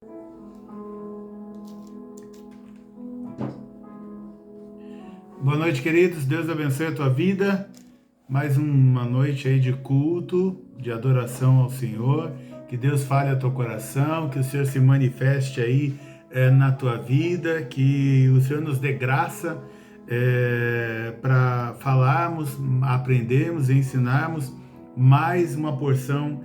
Boa noite, queridos. Deus abençoe a tua vida. Mais uma noite aí de culto, de adoração ao Senhor. Que Deus fale ao teu coração, que o Senhor se manifeste aí na tua vida, que o Senhor nos dê graça para falarmos, aprendermos e ensinarmos mais uma porção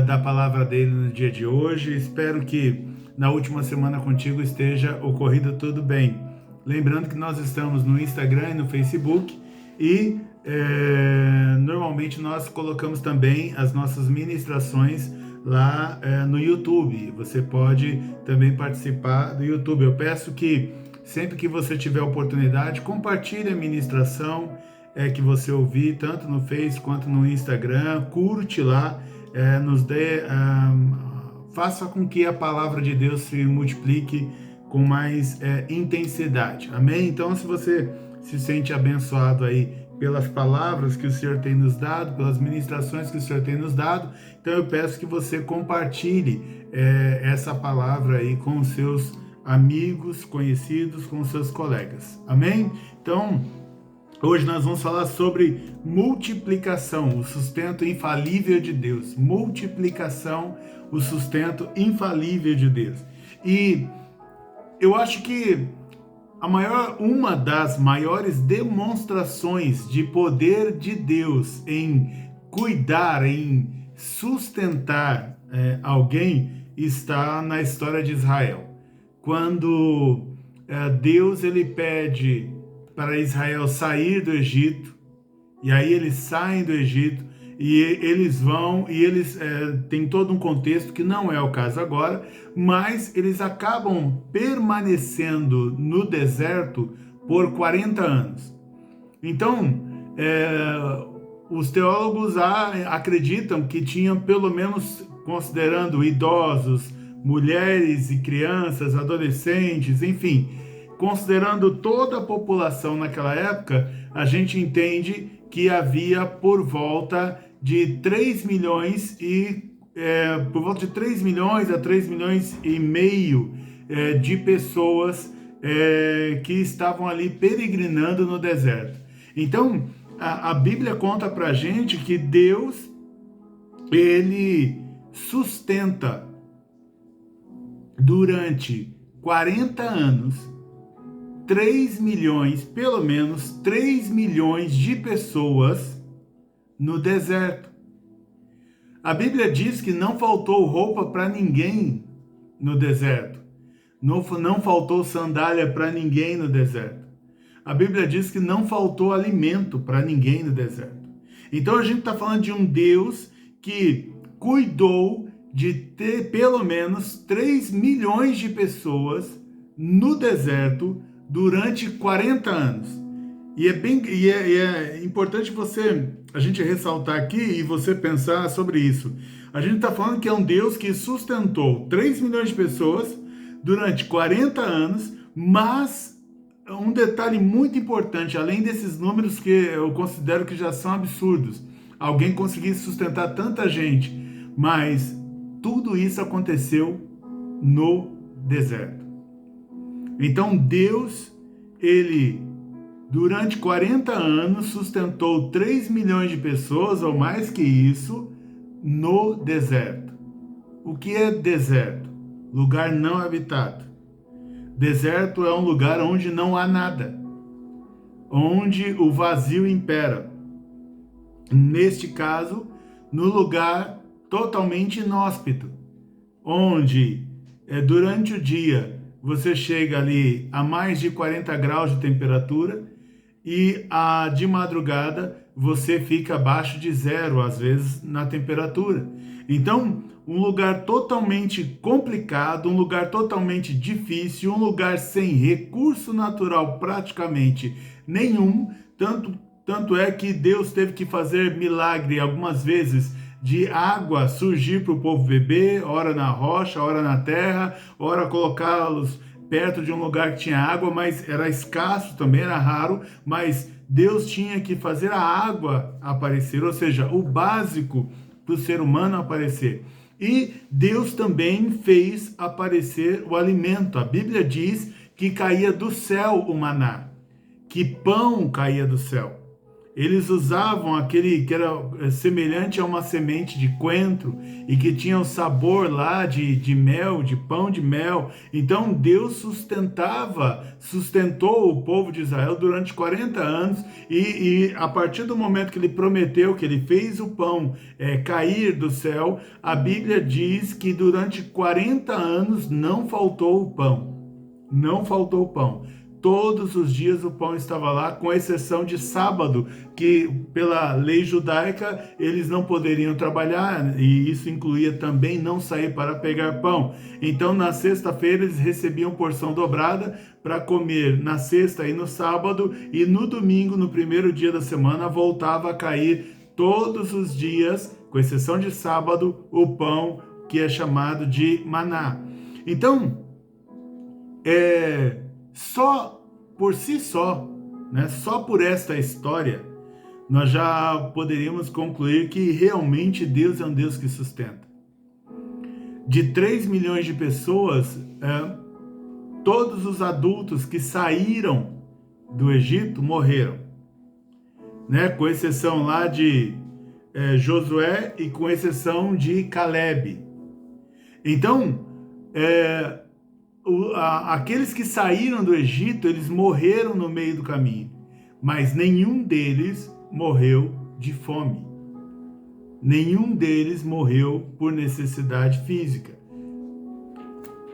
da palavra dele no dia de hoje. Espero que na última semana contigo esteja ocorrido tudo bem. Lembrando que nós estamos no Instagram e no Facebook e normalmente nós colocamos também as nossas ministrações lá no YouTube. Você pode também participar do YouTube. Eu peço que sempre que você tiver oportunidade, compartilhe a ministração que você ouvir, tanto no Face quanto no Instagram. Curte lá, nos dê, faça com que a palavra de Deus se multiplique com mais intensidade, amém? Então, se você se sente abençoado aí pelas palavras que o Senhor tem nos dado, pelas ministrações que o Senhor tem nos dado, então eu peço que você compartilhe essa palavra aí com os seus amigos, conhecidos, com os seus colegas, amém? Então, hoje nós vamos falar sobre multiplicação, o sustento infalível de Deus. Multiplicação, o sustento infalível de Deus. E eu acho que uma das maiores demonstrações de poder de Deus em cuidar, em sustentar alguém, está na história de Israel. Quando Deus ele pede para Israel sair do Egito, e aí eles saem do Egito, e eles vão, e eles têm todo um contexto que não é o caso agora, mas eles acabam permanecendo no deserto por 40 anos. Então, os teólogos acreditam que tinham pelo menos, considerando idosos, mulheres e crianças, adolescentes, enfim, considerando toda a população naquela época, a gente entende que havia por volta de 3 milhões por volta de 3 milhões a 3 milhões e meio de pessoas que estavam ali peregrinando no deserto. Então, a Bíblia conta pra gente que Deus, ele sustenta durante 40 anos 3 milhões, pelo menos 3 milhões de pessoas no deserto. A Bíblia diz que não faltou roupa para ninguém no deserto. Não faltou sandália para ninguém no deserto. A Bíblia diz que não faltou alimento para ninguém no deserto. Então a gente está falando de um Deus que cuidou de ter pelo menos 3 milhões de pessoas no deserto durante 40 anos. E é importante a gente ressaltar aqui e você pensar sobre isso. A gente está falando que é um Deus que sustentou 3 milhões de pessoas durante 40 anos, mas um detalhe muito importante, além desses números que eu considero que já são absurdos, alguém conseguir sustentar tanta gente, mas tudo isso aconteceu no deserto. Então Deus, ele durante 40 anos sustentou 3 milhões de pessoas, ou mais que isso, no deserto. O que é deserto? Lugar não habitado. Deserto é um lugar onde não há nada, onde o vazio impera. Neste caso, no lugar totalmente inóspito, onde durante o dia você chega ali a mais de 40 graus de temperatura e de madrugada você fica abaixo de zero, às vezes, na temperatura. Então, um lugar totalmente complicado, um lugar totalmente difícil, um lugar sem recurso natural praticamente nenhum, tanto é que Deus teve que fazer milagre algumas vezes de água surgir para o povo beber, ora na rocha, ora na terra, ora colocá-los perto de um lugar que tinha água, mas era escasso também, era raro, mas Deus tinha que fazer a água aparecer, ou seja, o básico para o ser humano aparecer. E Deus também fez aparecer o alimento. A Bíblia diz que caía do céu o maná, que pão caía do céu. Eles usavam aquele que era semelhante a uma semente de coentro e que tinha o sabor lá de mel, de pão de mel. Então Deus sustentou o povo de Israel durante 40 anos e a partir do momento que ele prometeu, que ele fez o pão cair do céu, a Bíblia diz que durante 40 anos não faltou o pão. Não faltou o pão. Todos os dias o pão estava lá, com exceção de sábado, que pela lei judaica eles não poderiam trabalhar, e isso incluía também não sair para pegar pão. Então na sexta-feira eles recebiam porção dobrada para comer na sexta e no sábado, e no domingo, no primeiro dia da semana, voltava a cair todos os dias, com exceção de sábado, o pão que é chamado de maná. Então, só por si só, né, só por esta história, nós já poderíamos concluir que realmente Deus é um Deus que sustenta. De 3 milhões de pessoas, todos os adultos que saíram do Egito morreram, né, com exceção lá de Josué e com exceção de Caleb. Então, aqueles que saíram do Egito, eles morreram no meio do caminho, mas nenhum deles morreu de fome. Nenhum deles morreu por necessidade física.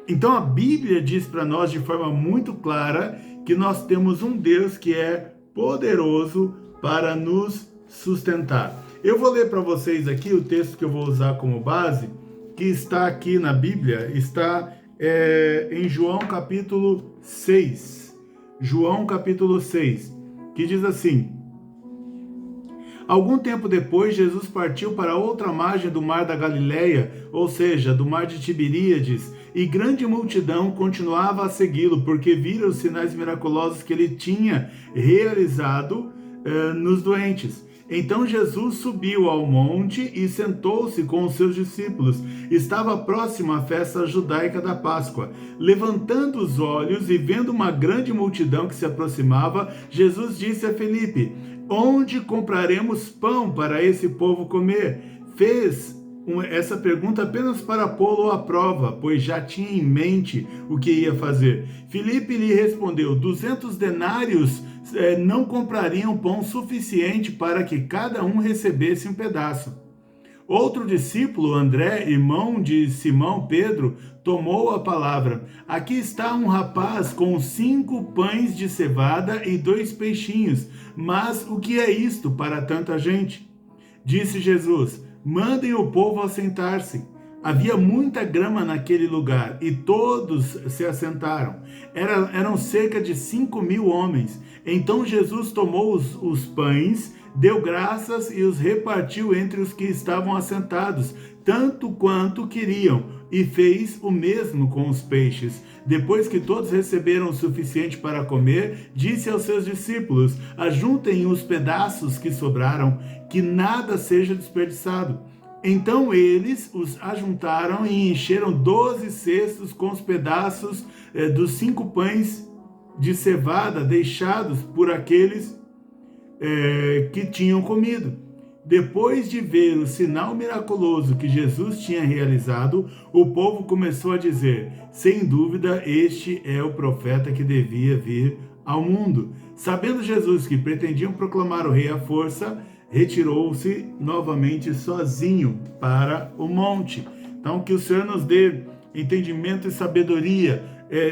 Então a Bíblia diz para nós de forma muito clara que nós temos um Deus que é poderoso para nos sustentar. Eu vou ler para vocês aqui o texto que eu vou usar como base, que está aqui na Bíblia, está em João capítulo 6, João capítulo 6, que diz assim: algum tempo depois, Jesus partiu para outra margem do mar da Galileia, ou seja, do mar de Tiberíades, e grande multidão continuava a segui-lo, porque viram os sinais miraculosos que ele tinha realizado nos doentes. Então Jesus subiu ao monte e sentou-se com os seus discípulos. Estava próxima a festa judaica da Páscoa. Levantando os olhos e vendo uma grande multidão que se aproximava, Jesus disse a Filipe: onde compraremos pão para esse povo comer? Fez essa pergunta apenas para pô-lo à prova, pois já tinha em mente o que ia fazer. Filipe lhe respondeu: 200 denários não comprariam pão suficiente para que cada um recebesse um pedaço. Outro discípulo, André, irmão de Simão Pedro, tomou a palavra. Aqui está um rapaz com 5 pães de cevada e 2 peixinhos. Mas o que é isto para tanta gente? Disse Jesus: mandem o povo assentar-se. Havia muita grama naquele lugar e todos se assentaram. Eram cerca de 5.000 homens. Então Jesus tomou os pães, deu graças e os repartiu entre os que estavam assentados, tanto quanto queriam, e fez o mesmo com os peixes. Depois que todos receberam o suficiente para comer, disse aos seus discípulos: ajuntem os pedaços que sobraram, que nada seja desperdiçado. Então eles os ajuntaram e encheram 12 cestos com os pedaços dos 5 pães de cevada deixados por aqueles que tinham comido. Depois de ver o sinal miraculoso que Jesus tinha realizado, o povo começou a dizer: sem dúvida, este é o profeta que devia vir ao mundo. Sabendo Jesus que pretendiam proclamar o rei à força, retirou-se novamente sozinho para o monte. Então, que o Senhor nos dê entendimento e sabedoria,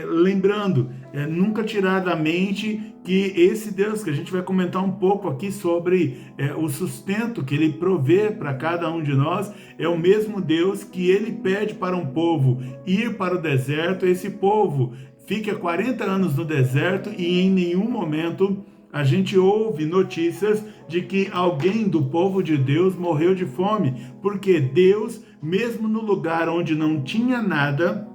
lembrando, nunca tirar da mente que esse Deus, que a gente vai comentar um pouco aqui sobre o sustento que Ele provê para cada um de nós, é o mesmo Deus que Ele pede para um povo ir para o deserto. Esse povo fica 40 anos no deserto e em nenhum momento a gente ouve notícias de que alguém do povo de Deus morreu de fome, porque Deus, mesmo no lugar onde não tinha nada,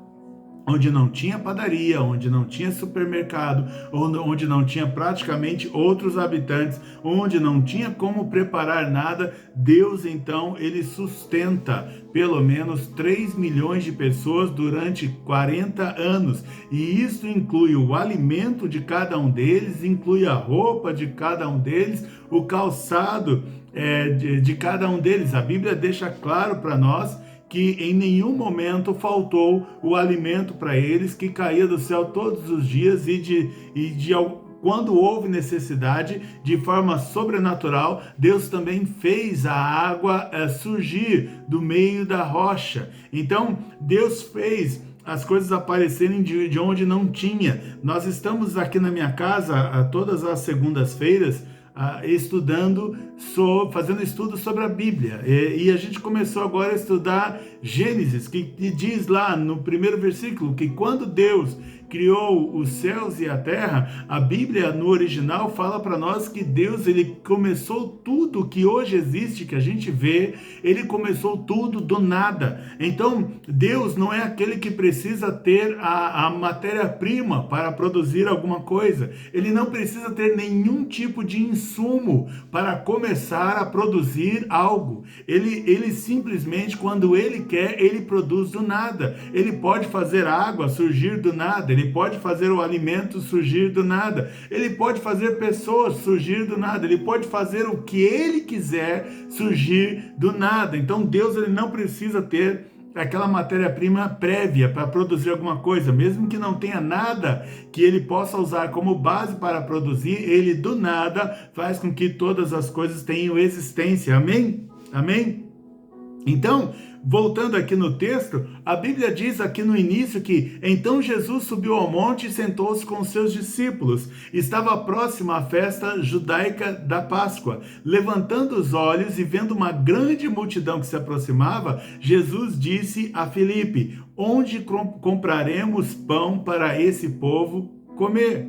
onde não tinha padaria, onde não tinha supermercado, onde não tinha praticamente outros habitantes, onde não tinha como preparar nada, Deus então ele sustenta pelo menos 3 milhões de pessoas durante 40 anos. E isso inclui o alimento de cada um deles, inclui a roupa de cada um deles, o calçado de cada um deles. A Bíblia deixa claro para nós que em nenhum momento faltou o alimento para eles, que caía do céu todos os dias quando houve necessidade, de forma sobrenatural, Deus também fez a água surgir do meio da rocha. Então, Deus fez as coisas aparecerem de onde não tinha. Nós estamos aqui na minha casa todas as segundas-feiras, fazendo estudo sobre a Bíblia. E a gente começou agora a estudar Gênesis, que diz lá no primeiro versículo que quando Deus criou os céus e a terra, a Bíblia no original fala para nós que Deus ele começou tudo que hoje existe, que a gente vê, ele começou tudo do nada. Então Deus não é aquele que precisa ter a matéria-prima para produzir alguma coisa, ele não precisa ter nenhum tipo de insumo para começar a produzir algo. Ele simplesmente, quando ele quer, ele produz do nada. Ele pode fazer a água surgir do nada, ele pode fazer o alimento surgir do nada, ele pode fazer pessoas surgir do nada, ele pode fazer o que ele quiser surgir do nada. Então Deus ele não precisa ter aquela matéria-prima prévia para produzir alguma coisa, mesmo que não tenha nada que ele possa usar como base para produzir, ele do nada faz com que todas as coisas tenham existência. Amém? Amém? Então, voltando aqui no texto, a Bíblia diz aqui no início que então Jesus subiu ao monte e sentou-se com os seus discípulos. Estava próxima à festa judaica da Páscoa. Levantando os olhos e vendo uma grande multidão que se aproximava, Jesus disse a Filipe: onde compraremos pão para esse povo comer?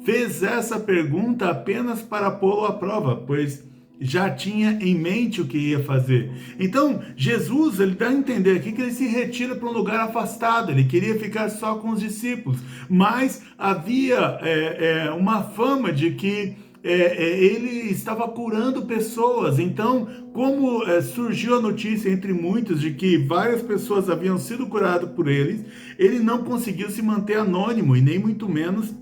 Fez essa pergunta apenas para pô-lo à prova, pois já tinha em mente o que ia fazer. Então, Jesus, ele dá a entender aqui que ele se retira para um lugar afastado, ele queria ficar só com os discípulos, mas havia uma fama de que ele estava curando pessoas. Então, como surgiu a notícia entre muitos de que várias pessoas haviam sido curadas por eles, ele não conseguiu se manter anônimo e nem muito menos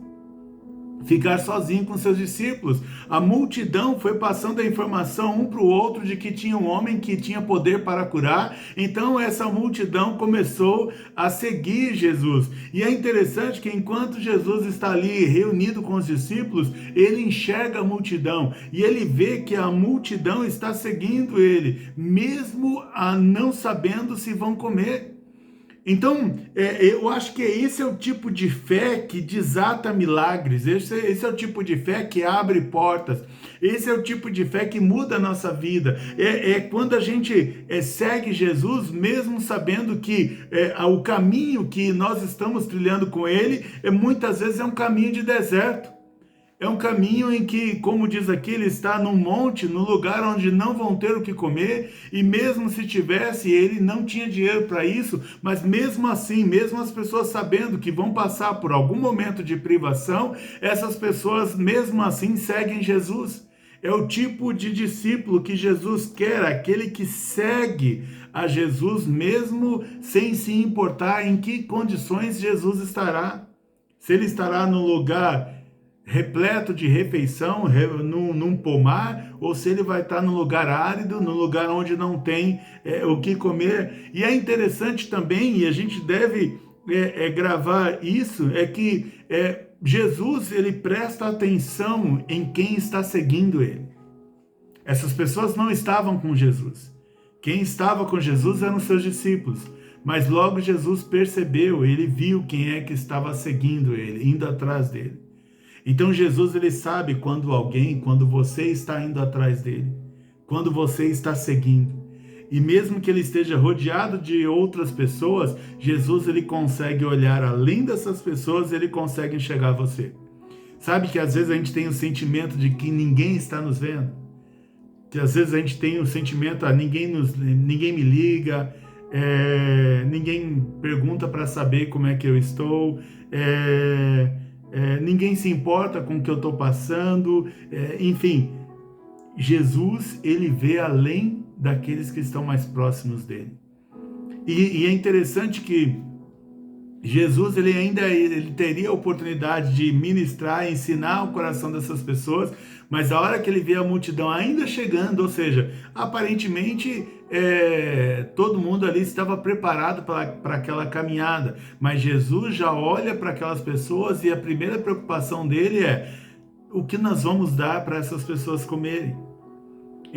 ficar sozinho com seus discípulos. A multidão foi passando a informação um para o outro de que tinha um homem que tinha poder para curar. Então essa multidão começou a seguir Jesus. E é interessante que enquanto Jesus está ali reunido com os discípulos, ele enxerga a multidão e ele vê que a multidão está seguindo ele, mesmo não sabendo se vão comer. Então, eu acho que esse é o tipo de fé que desata milagres, esse é o tipo de fé que abre portas, esse é o tipo de fé que muda a nossa vida. Quando a gente segue Jesus, mesmo sabendo que o caminho que nós estamos trilhando com ele, muitas vezes é um caminho de deserto. É um caminho em que, como diz aqui, ele está num monte, no lugar onde não vão ter o que comer, e mesmo se tivesse, ele não tinha dinheiro para isso, mas mesmo assim, mesmo as pessoas sabendo que vão passar por algum momento de privação, essas pessoas mesmo assim seguem Jesus. É o tipo de discípulo que Jesus quer, aquele que segue a Jesus mesmo sem se importar em que condições Jesus estará. Se ele estará num lugar repleto de refeição, num pomar, ou se ele vai estar num lugar árido, num lugar onde não tem o que comer. E é interessante também, e a gente deve gravar isso, que Jesus, ele presta atenção em quem está seguindo ele. Essas pessoas não estavam com Jesus. Quem estava com Jesus eram seus discípulos. Mas logo Jesus percebeu, ele viu quem é que estava seguindo ele, indo atrás dele. Então Jesus ele sabe quando você está indo atrás dele, quando você está seguindo. E mesmo que ele esteja rodeado de outras pessoas, Jesus ele consegue olhar além dessas pessoas, ele consegue enxergar você. Sabe que às vezes a gente tem o sentimento de que ninguém está nos vendo? Que às vezes a gente tem o sentimento, ninguém me liga, ninguém pergunta para saber como é que eu estou, ninguém se importa com o que eu estou passando, enfim, Jesus, ele vê além daqueles que estão mais próximos dele. E é interessante que Jesus, ele teria a oportunidade de ministrar, ensinar o coração dessas pessoas, mas a hora que ele vê a multidão ainda chegando, ou seja, aparentemente todo mundo ali estava preparado para aquela caminhada, mas Jesus já olha para aquelas pessoas e a primeira preocupação dele é: o que nós vamos dar para essas pessoas comerem?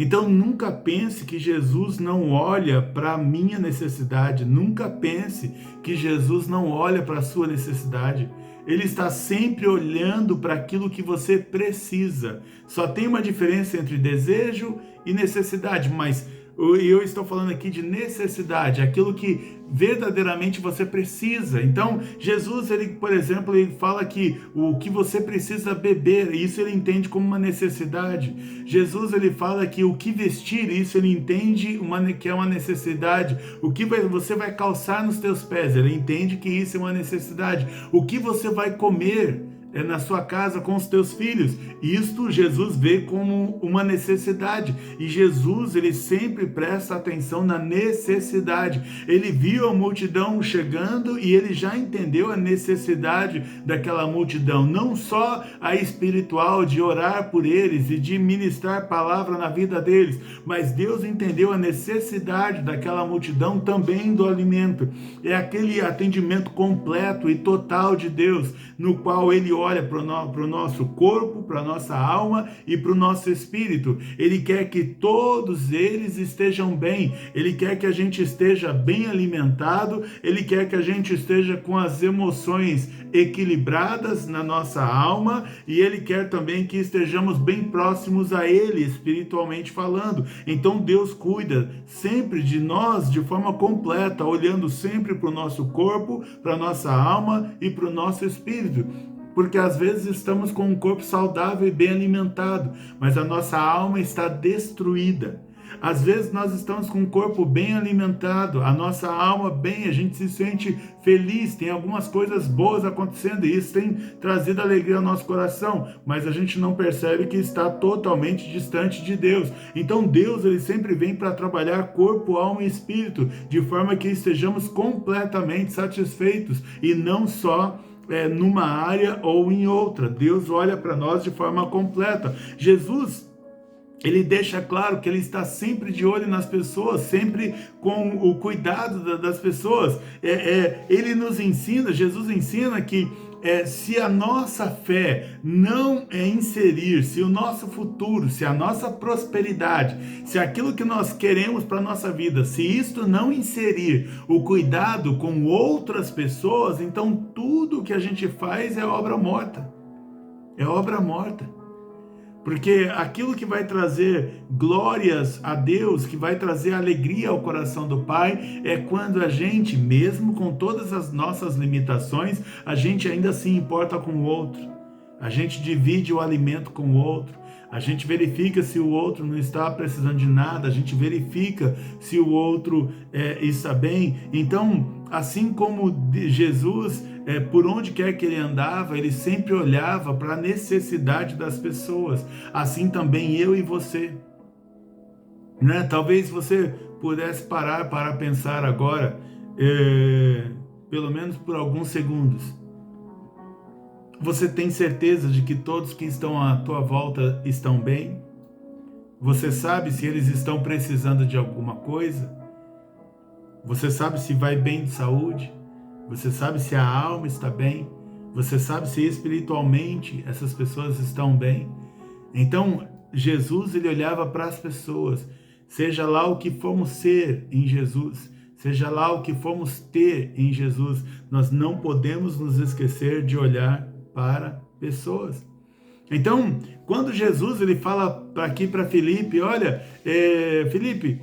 Então nunca pense que Jesus não olha para a minha necessidade, nunca pense que Jesus não olha para a sua necessidade. Ele está sempre olhando para aquilo que você precisa. Só tem uma diferença entre desejo e necessidade, mas eu estou falando aqui de necessidade, aquilo que verdadeiramente você precisa. Então, Jesus, ele, por exemplo, ele fala que o que você precisa beber, isso ele entende como uma necessidade. Jesus, ele fala que o que vestir, isso ele entende que é uma necessidade. O que você vai calçar nos teus pés, ele entende que isso é uma necessidade. O que você vai comer na sua casa com os teus filhos, isto Jesus vê como uma necessidade, e Jesus, ele sempre presta atenção na necessidade. Ele viu a multidão chegando e ele já entendeu a necessidade daquela multidão, não só a espiritual de orar por eles e de ministrar palavra na vida deles, mas Deus entendeu a necessidade daquela multidão também do alimento. É aquele atendimento completo e total de Deus, no qual ele olha para o nosso corpo, para a nossa alma e para o nosso espírito. Ele quer que todos eles estejam bem, ele quer que a gente esteja bem alimentado, ele quer que a gente esteja com as emoções equilibradas na nossa alma, e ele quer também que estejamos bem próximos a ele, espiritualmente falando. Então Deus cuida sempre de nós de forma completa, olhando sempre para o nosso corpo, para a nossa alma e para o nosso espírito. Porque às vezes estamos com um corpo saudável e bem alimentado, mas a nossa alma está destruída. Às vezes nós estamos com um corpo bem alimentado, a nossa alma bem, a gente se sente feliz, tem algumas coisas boas acontecendo e isso tem trazido alegria ao nosso coração, mas a gente não percebe que está totalmente distante de Deus. Então Deus, ele sempre vem para trabalhar corpo, alma e espírito, de forma que estejamos completamente satisfeitos e não só numa área ou em outra. Deus olha para nós de forma completa. Jesus, ele deixa claro que ele está sempre de olho nas pessoas, sempre com o cuidado das pessoas. Ele nos ensina, Jesus ensina que se a nossa fé não inserir, se o nosso futuro, se a nossa prosperidade, se aquilo que nós queremos para a nossa vida, se isto não inserir o cuidado com outras pessoas, então tudo que a gente faz é obra morta. É obra morta. Porque aquilo que vai trazer glórias a Deus, que vai trazer alegria ao coração do Pai, é quando a gente, mesmo com todas as nossas limitações, a gente ainda se importa com o outro. A gente divide o alimento com o outro. A gente verifica se o outro não está precisando de nada. A gente verifica se o outro está bem. Então, assim como Jesus, por onde quer que ele andava, ele sempre olhava para a necessidade das pessoas. Assim também eu e você. Né? Talvez você pudesse parar para pensar agora, pelo menos por alguns segundos. Você tem certeza de que todos que estão à tua volta estão bem? Você sabe se eles estão precisando de alguma coisa? Você sabe se vai bem de saúde? Você sabe se a alma está bem? Você sabe se espiritualmente essas pessoas estão bem? Então, Jesus, ele olhava para as pessoas, seja lá o que formos ser em Jesus, seja lá o que formos ter em Jesus, nós não podemos nos esquecer de olhar para pessoas. Então, quando Jesus, ele fala aqui para Filipe, olha, Filipe,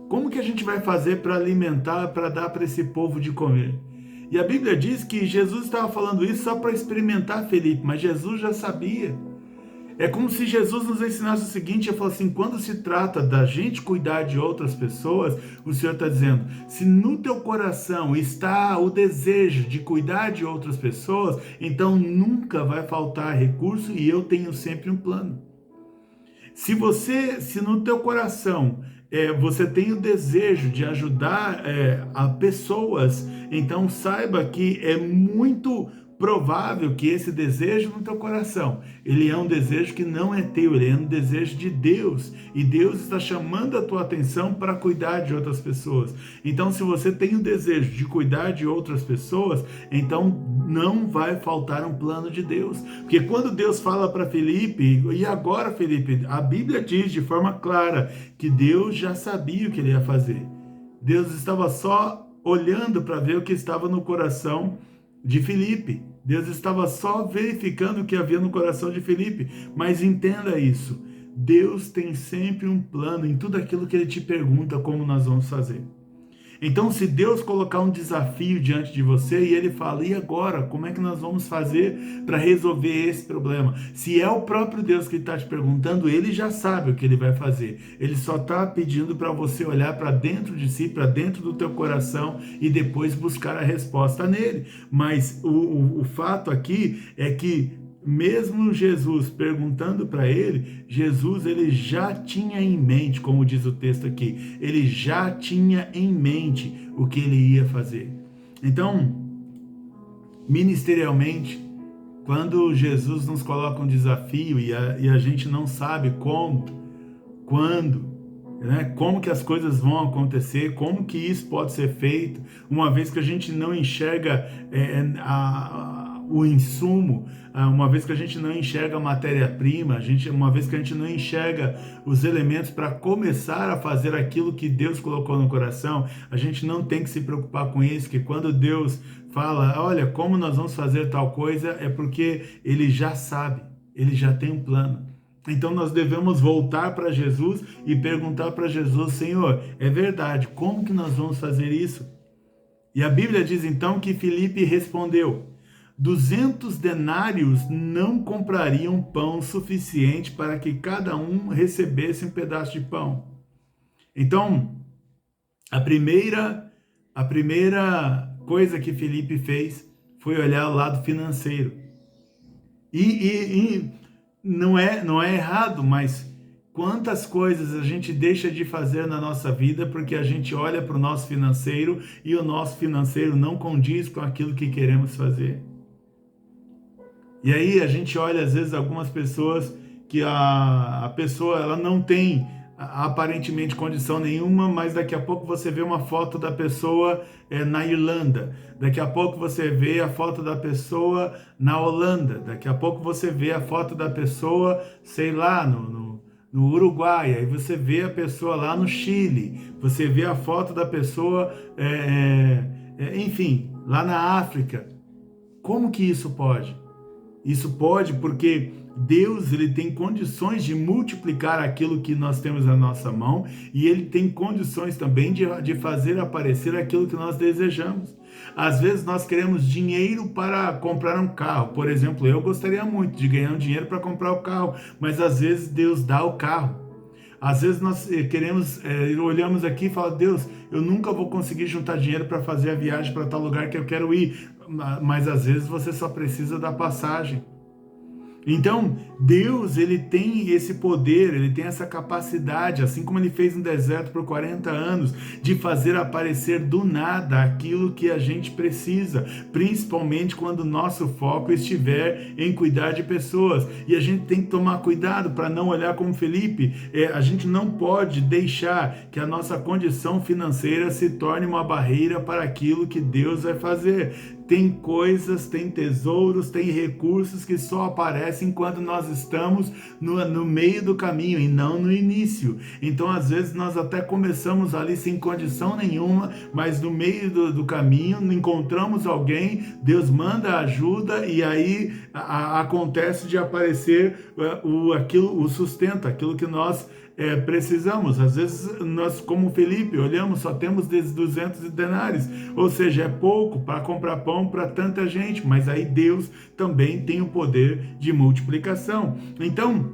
como que a gente vai fazer para alimentar, para dar para esse povo de comer? E a Bíblia diz que Jesus estava falando isso só para experimentar Filipe, mas Jesus já sabia. É como se Jesus nos ensinasse o seguinte, ele falou assim, quando se trata da gente cuidar de outras pessoas, o Senhor está dizendo, se no teu coração está o desejo de cuidar de outras pessoas, então nunca vai faltar recurso e eu tenho sempre um plano. Se no teu coração você tem o desejo de ajudar a pessoas, então saiba que é muito provável que esse desejo no teu coração, ele é um desejo que não é teu, ele é um desejo de Deus, e Deus está chamando a tua atenção para cuidar de outras pessoas. Então, se você tem o desejo de cuidar de outras pessoas, então não vai faltar um plano de Deus, porque quando Deus fala para Felipe, e agora Felipe, a Bíblia diz de forma clara que Deus já sabia o que ele ia fazer. Deus estava só olhando para ver o que estava no coração de Felipe. Deus estava só verificando o que havia no coração de Felipe. Mas entenda isso, Deus tem sempre um plano em tudo aquilo que Ele te pergunta como nós vamos fazer. Então, se Deus colocar um desafio diante de você e Ele fala, e agora? Como é que nós vamos fazer para resolver esse problema? Se é o próprio Deus que está te perguntando, Ele já sabe o que Ele vai fazer. Ele só está pedindo para você olhar para dentro de si, para dentro do teu coração e depois buscar a resposta nele. Mas o fato aqui é que mesmo Jesus perguntando para ele, Jesus ele já tinha em mente, como diz o texto aqui, ele já tinha em mente o que ele ia fazer. Então, ministerialmente, quando Jesus nos coloca um desafio e a gente não sabe como, quando, né, como que as coisas vão acontecer, como que isso pode ser feito, uma vez que a gente não enxerga o insumo, uma vez que a gente não enxerga a matéria-prima, uma vez que a gente não enxerga os elementos para começar a fazer aquilo que Deus colocou no coração, a gente não tem que se preocupar com isso, que quando Deus fala, olha, como nós vamos fazer tal coisa, é porque Ele já sabe, Ele já tem um plano. Então nós devemos voltar para Jesus e perguntar para Jesus, Senhor, é verdade, como que nós vamos fazer isso? E a Bíblia diz então que Filipe respondeu, 200 denários não comprariam pão suficiente para que cada um recebesse um pedaço de pão. Então, a primeira coisa que Filipe fez foi olhar o lado financeiro. E não é errado, mas quantas coisas a gente deixa de fazer na nossa vida porque a gente olha para o nosso financeiro e o nosso financeiro não condiz com aquilo que queremos fazer. E aí a gente olha às vezes algumas pessoas que a pessoa ela não tem aparentemente condição nenhuma, mas daqui a pouco você vê uma foto da pessoa na Irlanda, daqui a pouco você vê a foto da pessoa na Holanda, daqui a pouco você vê a foto da pessoa, sei lá, no Uruguai, aí você vê a pessoa lá no Chile, você vê a foto da pessoa, enfim, lá na África. Como que isso pode? Isso pode porque Deus ele tem condições de multiplicar aquilo que nós temos na nossa mão e Ele tem condições também de fazer aparecer aquilo que nós desejamos. Às vezes nós queremos dinheiro para comprar um carro. Por exemplo, eu gostaria muito de ganhar um dinheiro para comprar o carro, mas às vezes Deus dá o carro. Às vezes nós queremos, olhamos aqui e falamos, Deus, eu nunca vou conseguir juntar dinheiro para fazer a viagem para tal lugar que eu quero ir. Mas às vezes você só precisa da passagem. Então, Deus, ele tem esse poder, ele tem essa capacidade, assim como ele fez no deserto por 40 anos, de fazer aparecer do nada aquilo que a gente precisa, principalmente quando o nosso foco estiver em cuidar de pessoas. E a gente tem que tomar cuidado para não olhar como Felipe, a gente não pode deixar que a nossa condição financeira se torne uma barreira para aquilo que Deus vai fazer. Tem coisas, tem tesouros, tem recursos que só aparecem quando nós estamos no meio do caminho e não no início. Então, às vezes, nós até começamos ali sem condição nenhuma, mas no meio do caminho encontramos alguém, Deus manda ajuda e aí acontece de aparecer o sustento, aquilo que nós precisamos. Às vezes nós, como Felipe, olhamos, só temos 200 denários, ou seja, é pouco para comprar pão para tanta gente, mas aí Deus também tem o poder de multiplicação. Então,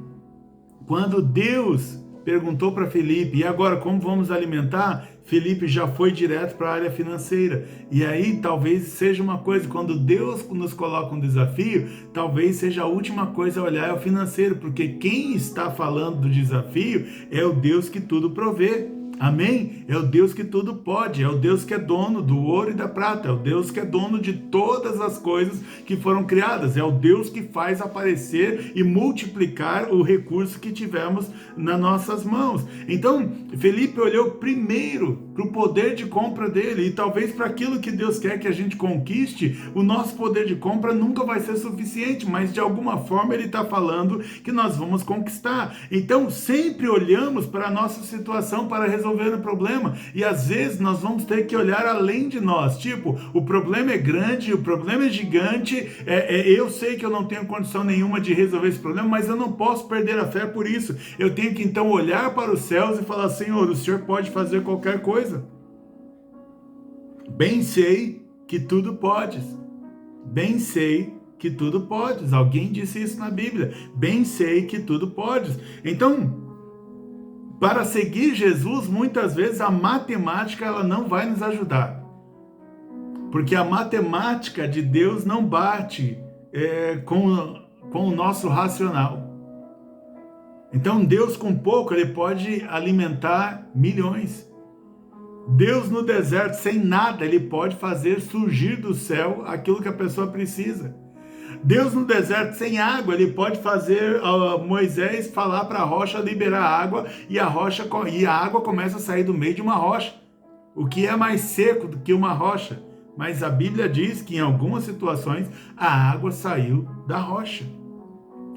quando Deus perguntou para Felipe, e agora como vamos alimentar? Felipe já foi direto para a área financeira. E aí talvez seja uma coisa, quando Deus nos coloca um desafio, talvez seja a última coisa a olhar é o financeiro, porque quem está falando do desafio é o Deus que tudo provê. Amém? É o Deus que tudo pode, é o Deus que é dono do ouro e da prata, é o Deus que é dono de todas as coisas que foram criadas, é o Deus que faz aparecer e multiplicar o recurso que tivemos nas nossas mãos. Então, Felipe olhou primeiro para o poder de compra dele, e talvez para aquilo que Deus quer que a gente conquiste, o nosso poder de compra nunca vai ser suficiente, mas de alguma forma ele está falando que nós vamos conquistar. Então, sempre olhamos para a nossa situação para resolver o problema, e às vezes nós vamos ter que olhar além de nós, tipo, o problema é grande, o problema é gigante, eu sei que eu não tenho condição nenhuma de resolver esse problema, mas eu não posso perder a fé por isso. Eu tenho que então olhar para os céus e falar: Senhor, o Senhor pode fazer qualquer coisa. Bem sei que tudo podes. Bem sei que tudo podes. Alguém disse isso na Bíblia. Bem sei que tudo podes. Então, para seguir Jesus, muitas vezes a matemática ela não vai nos ajudar. Porque a matemática de Deus não bate com o nosso racional. Então Deus com pouco, ele pode alimentar milhões. Deus no deserto, sem nada, ele pode fazer surgir do céu aquilo que a pessoa precisa. Deus no deserto sem água, ele pode fazer Moisés falar para a rocha liberar água, e a água começa a sair do meio de uma rocha. O que é mais seco do que uma rocha? Mas a Bíblia diz que em algumas situações a água saiu da rocha.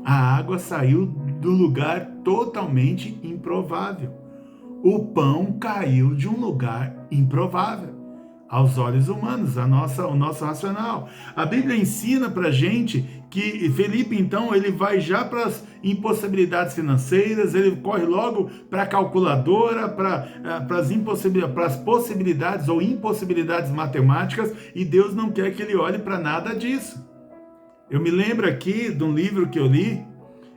A água saiu do lugar totalmente improvável. O pão caiu de um lugar improvável aos olhos humanos, o nosso racional. A Bíblia ensina para a gente que Felipe, então, ele vai já para as impossibilidades financeiras, ele corre logo para a calculadora, para as possibilidades ou impossibilidades matemáticas, e Deus não quer que ele olhe para nada disso. Eu me lembro aqui de um livro que eu li,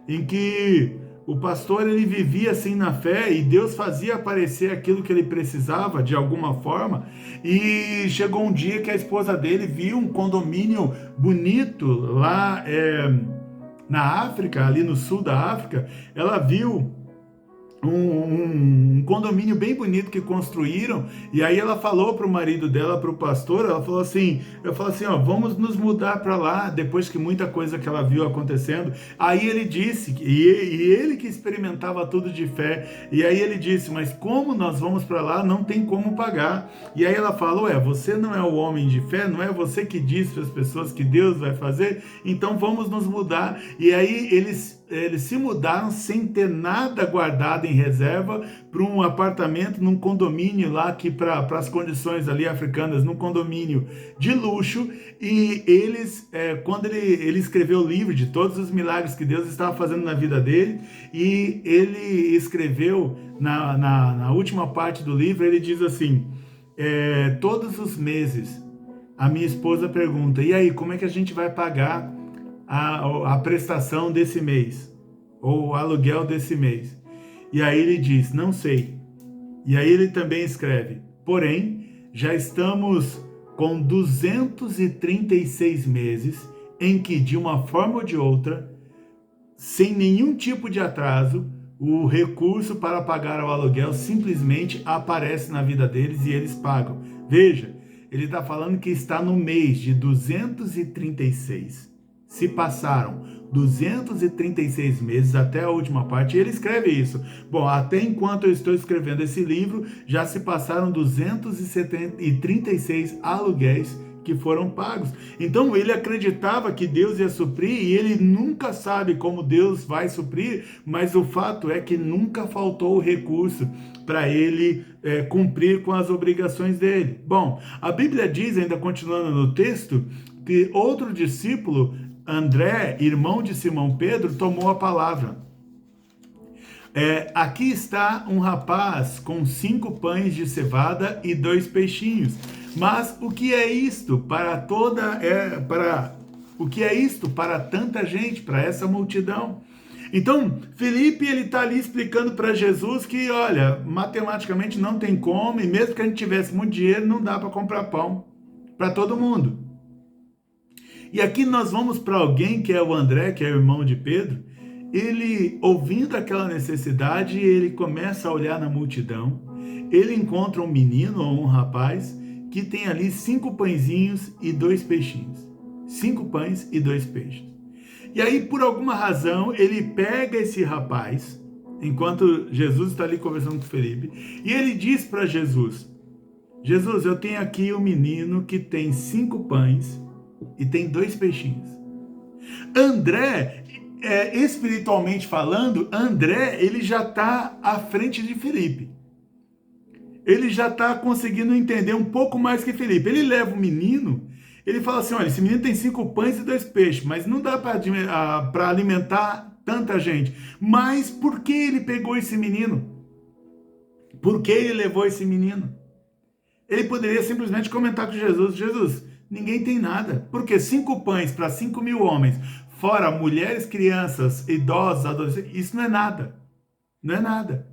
em que o pastor ele vivia assim na fé, e Deus fazia aparecer aquilo que ele precisava de alguma forma, e chegou um dia que a esposa dele viu um condomínio bonito lá na África, ali no sul da África. Ela viu um condomínio bem bonito que construíram, e aí ela falou para o marido dela, para o pastor, ela falou assim, ó, vamos nos mudar para lá, depois que muita coisa que ela viu acontecendo. Aí ele disse, e ele que experimentava tudo de fé, e aí ele disse: mas como nós vamos para lá, não tem como pagar. E aí ela falou: você não é o homem de fé, não é você que diz para as pessoas que Deus vai fazer, então vamos nos mudar. E aí eles se mudaram sem ter nada guardado em reserva para um apartamento num condomínio lá, que para as condições ali africanas, num condomínio de luxo. E eles, quando ele escreveu o livro de todos os milagres que Deus estava fazendo na vida dele, e ele escreveu na última parte do livro, ele diz assim: todos os meses a minha esposa pergunta: e aí, como é que a gente vai pagar a prestação desse mês, ou o aluguel desse mês? E aí ele diz: não sei. E aí ele também escreve: porém, já estamos com 236 meses em que, de uma forma ou de outra, sem nenhum tipo de atraso, o recurso para pagar o aluguel simplesmente aparece na vida deles e eles pagam. Veja, ele está falando que está no mês de 236. Se passaram 236 meses até a última parte, e ele escreve isso. Bom, até enquanto eu estou escrevendo esse livro, já se passaram 236 aluguéis que foram pagos. Então ele acreditava que Deus ia suprir, e ele nunca sabe como Deus vai suprir, mas o fato é que nunca faltou o recurso para ele cumprir com as obrigações dele. Bom, a Bíblia diz, ainda continuando no texto, que outro discípulo, André, irmão de Simão Pedro, tomou a palavra. Aqui está um rapaz com 5 pães de cevada e 2 peixinhos. Mas o que é isto o que é isto para tanta gente, para essa multidão? Então, Felipe, ele está ali explicando para Jesus que, olha, matematicamente não tem como, e mesmo que a gente tivesse muito dinheiro, não dá para comprar pão para todo mundo. E aqui nós vamos para alguém que é o André, que é o irmão de Pedro. Ele, ouvindo aquela necessidade, ele começa a olhar na multidão. Ele encontra um menino ou um rapaz que tem ali 5 pãezinhos e 2 peixinhos. 5 pães e 2 peixes. E aí, por alguma razão, ele pega esse rapaz, enquanto Jesus está ali conversando com Felipe, e ele diz para Jesus, Jesus, eu tenho aqui um menino que tem 5 pães e tem 2 peixinhos. André, espiritualmente falando, André, ele já está à frente de Felipe. Ele já está conseguindo entender um pouco mais que Felipe. Ele leva o menino, ele fala assim, olha, esse menino tem 5 pães e 2 peixes, mas não dá para alimentar tanta gente. Mas por que ele pegou esse menino? Por que ele levou esse menino? Ele poderia simplesmente comentar com Jesus, Jesus, ninguém tem nada. Porque 5 pães para 5.000 homens, fora mulheres, crianças, idosos, adolescentes, isso não é nada. Não é nada.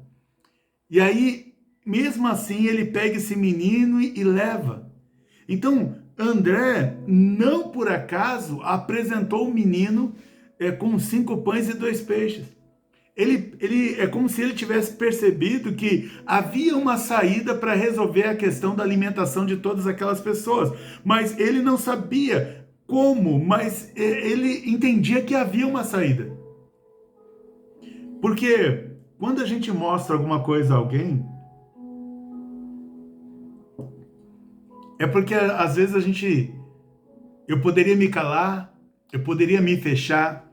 E aí, mesmo assim, ele pega esse menino e leva. Então, André, não por acaso, apresentou o menino com 5 pães e 2 peixes. Ele é como se ele tivesse percebido que havia uma saída para resolver a questão da alimentação de todas aquelas pessoas. Mas ele não sabia como, mas ele entendia que havia uma saída. Porque quando a gente mostra alguma coisa a alguém, é porque às vezes eu poderia me calar, eu poderia me fechar,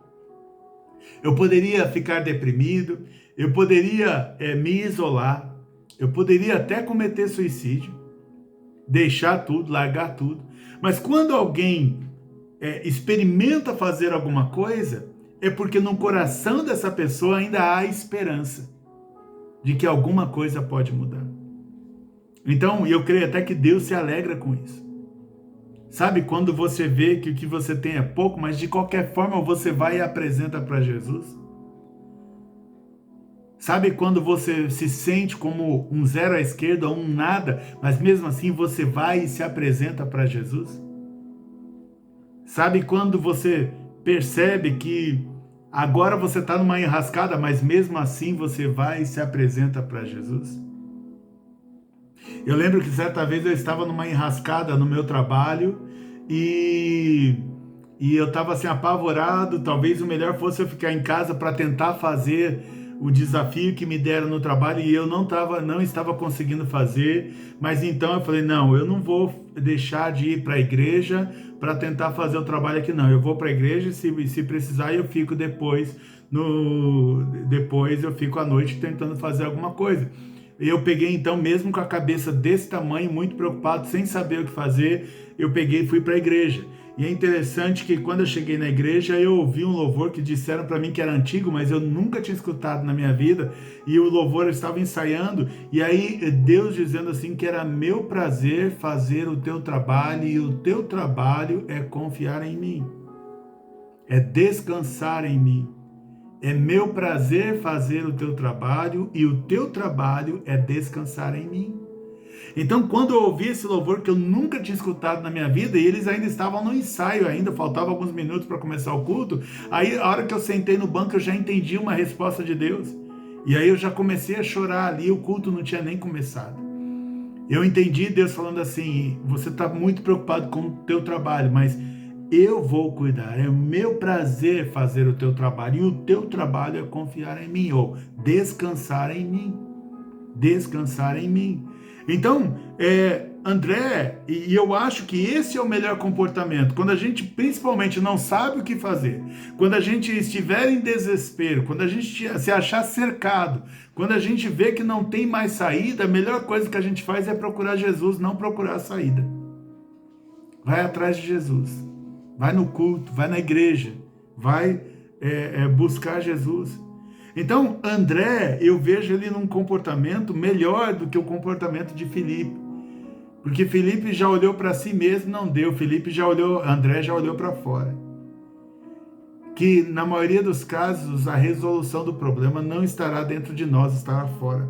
eu poderia ficar deprimido, eu poderia me isolar, eu poderia até cometer suicídio, deixar tudo, largar tudo. Mas quando alguém experimenta fazer alguma coisa, é porque no coração dessa pessoa ainda há esperança de que alguma coisa pode mudar. Então, eu creio até que Deus se alegra com isso. Sabe, quando você vê que o que você tem é pouco, mas de qualquer forma você vai e apresenta para Jesus? Sabe quando você se sente como um zero à esquerda ou um nada, mas mesmo assim você vai e se apresenta para Jesus? Sabe quando você percebe que agora você está numa enrascada, mas mesmo assim você vai e se apresenta para Jesus? Eu lembro que certa vez eu estava numa enrascada no meu trabalho e eu estava assim apavorado. Talvez o melhor fosse eu ficar em casa para tentar fazer o desafio que me deram no trabalho e eu não estava conseguindo fazer. Mas então eu falei, não, eu não vou deixar de ir para a igreja para tentar fazer o trabalho aqui não. Eu vou para a igreja e se precisar eu fico depois eu fico à noite tentando fazer alguma coisa. Eu peguei então, mesmo com a cabeça desse tamanho, muito preocupado, sem saber o que fazer, eu peguei e fui para a igreja. E é interessante que quando eu cheguei na igreja, eu ouvi um louvor que disseram para mim que era antigo, mas eu nunca tinha escutado na minha vida, e o louvor estava ensaiando, e aí Deus dizendo assim que era meu prazer fazer o teu trabalho, e o teu trabalho é confiar em mim, é descansar em mim. É meu prazer fazer o teu trabalho e o teu trabalho é descansar em mim. Então, quando eu ouvi esse louvor que eu nunca tinha escutado na minha vida, e eles ainda estavam no ensaio, ainda faltava alguns minutos para começar o culto, aí a hora que eu sentei no banco eu já entendi uma resposta de Deus. E aí eu já comecei a chorar ali, o culto não tinha nem começado. Eu entendi Deus falando assim, você está muito preocupado com o teu trabalho, mas eu vou cuidar, é o meu prazer fazer o teu trabalho, e o teu trabalho é confiar em mim, ou descansar em mim, descansar em mim. Então, André, e eu acho que esse é o melhor comportamento, quando a gente principalmente não sabe o que fazer, quando a gente estiver em desespero, quando a gente se achar cercado, quando a gente vê que não tem mais saída, a melhor coisa que a gente faz é procurar Jesus, não procurar a saída. Vai atrás de Jesus. Vai no culto, vai na igreja, vai buscar Jesus. Então, André, eu vejo ele num comportamento melhor do que o comportamento de Filipe. Porque Filipe já olhou para si mesmo, não deu. André já olhou para fora. Que na maioria dos casos a resolução do problema não estará dentro de nós, estará fora.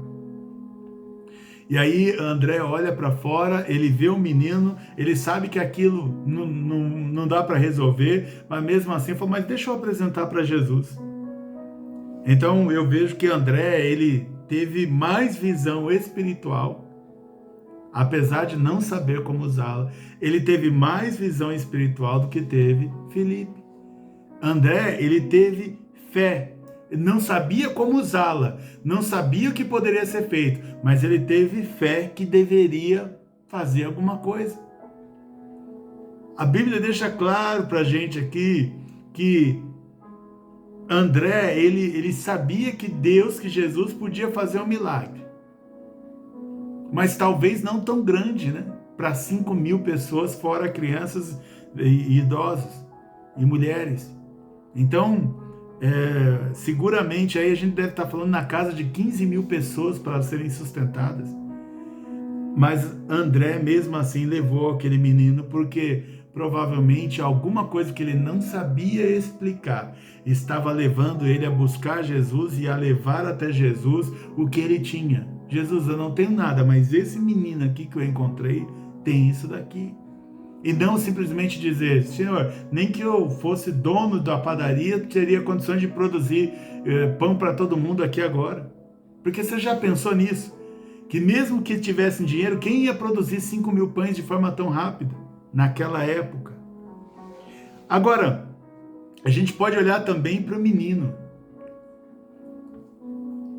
E aí André olha para fora, ele vê o menino, ele sabe que aquilo não dá para resolver, mas mesmo assim fala, mas deixa eu apresentar para Jesus. Então eu vejo que André, ele teve mais visão espiritual, apesar de não saber como usá-la, ele teve mais visão espiritual do que teve Filipe. André, ele teve fé, não sabia como usá-la, não sabia o que poderia ser feito, mas ele teve fé que deveria fazer alguma coisa. A Bíblia deixa claro para a gente aqui que André, ele sabia que Jesus podia fazer um milagre, mas talvez não tão grande, né? Para 5.000 pessoas, fora crianças e idosos e mulheres. Então, seguramente aí a gente deve estar falando na casa de 15.000 pessoas para serem sustentadas. Mas André, mesmo assim, levou aquele menino porque provavelmente alguma coisa que ele não sabia explicar estava levando ele a buscar Jesus e a levar até Jesus o que ele tinha. Jesus, eu não tenho nada, mas esse menino aqui que eu encontrei tem isso daqui. E não simplesmente dizer, Senhor, nem que eu fosse dono da padaria, teria condições de produzir pão para todo mundo aqui agora. Porque você já pensou nisso? Que mesmo que tivessem dinheiro, quem ia produzir 5.000 pães de forma tão rápida naquela época? Agora, a gente pode olhar também para o menino.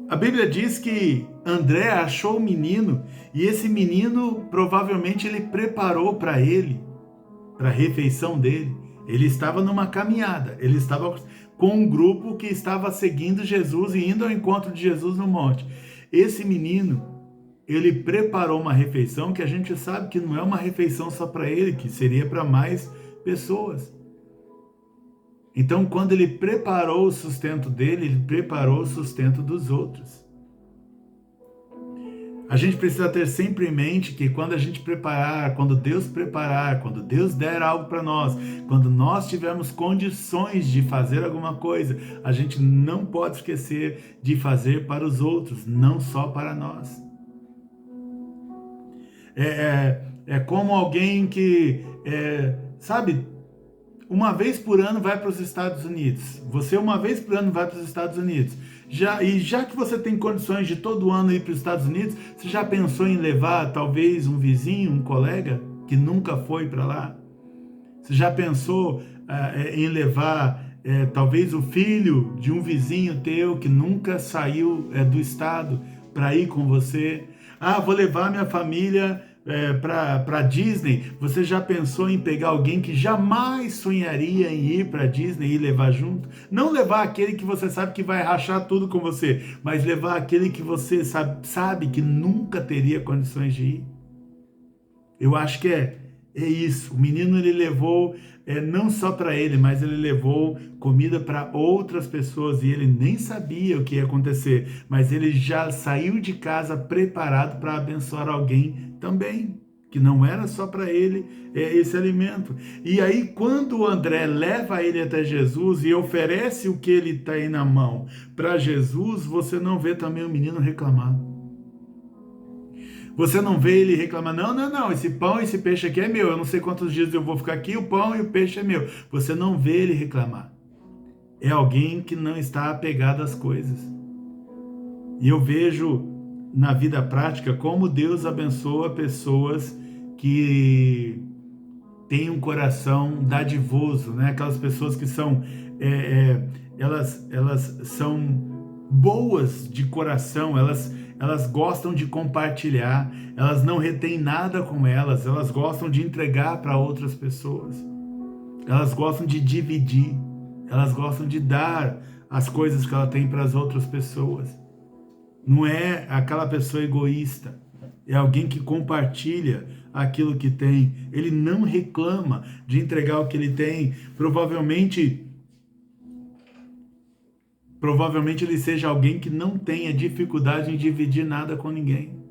A Bíblia diz que André achou o menino e esse menino provavelmente ele preparou para ele, para a refeição dele. Ele estava numa caminhada, ele estava com um grupo que estava seguindo Jesus e indo ao encontro de Jesus no monte. Esse menino, ele preparou uma refeição que a gente sabe que não é uma refeição só para ele, que seria para mais pessoas. Então, quando ele preparou o sustento dele, ele preparou o sustento dos outros. A gente precisa ter sempre em mente que quando a gente preparar, quando Deus der algo para nós, quando nós tivermos condições de fazer alguma coisa, a gente não pode esquecer de fazer para os outros, não só para nós. É como alguém que, sabe, uma vez por ano vai para os Estados Unidos. Você uma vez por ano vai para os Estados Unidos. Já que você tem condições de todo ano ir para os Estados Unidos, você já pensou em levar talvez um vizinho, um colega que nunca foi para lá? Você já pensou em levar talvez o filho de um vizinho teu que nunca saiu do estado para ir com você? Ah, vou levar minha família para Disney. Você já pensou em pegar alguém que jamais sonharia em ir para Disney e levar junto? Não levar aquele que você sabe que vai rachar tudo com você, mas levar aquele que você sabe que nunca teria condições de ir. Eu acho que é isso. O menino, ele levou não só para ele, mas ele levou comida para outras pessoas e ele nem sabia o que ia acontecer, mas ele já saiu de casa preparado para abençoar alguém também, que não era só para ele esse alimento. E aí, quando o André leva ele até Jesus e oferece o que ele tem aí na mão para Jesus, você não vê também o menino reclamar. Você não vê ele reclamar, não, esse pão, esse peixe aqui é meu, eu não sei quantos dias eu vou ficar aqui, o pão e o peixe é meu. Você não vê ele reclamar. É alguém que não está apegado às coisas. E eu vejo na vida prática como Deus abençoa pessoas que têm um coração dadivoso, né? Aquelas pessoas que são, elas são boas de coração, elas gostam de compartilhar, elas não retêm nada com elas gostam de entregar para outras pessoas, elas gostam de dividir, elas gostam de dar as coisas que ela tem para as outras pessoas. Não é aquela pessoa egoísta, é alguém que compartilha aquilo que tem, ele não reclama de entregar o que ele tem. Provavelmente provavelmente ele seja alguém que não tenha dificuldade em dividir nada com ninguém.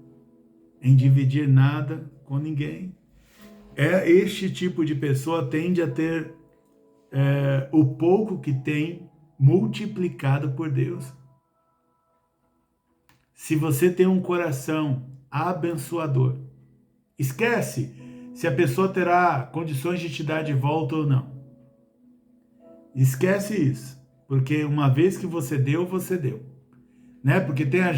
Em dividir nada com ninguém. Este tipo de pessoa tende a ter o pouco que tem multiplicado por Deus. Se você tem um coração abençoador, esquece se a pessoa terá condições de te dar de volta ou não. Esquece isso, porque uma vez que você deu, né? Porque tem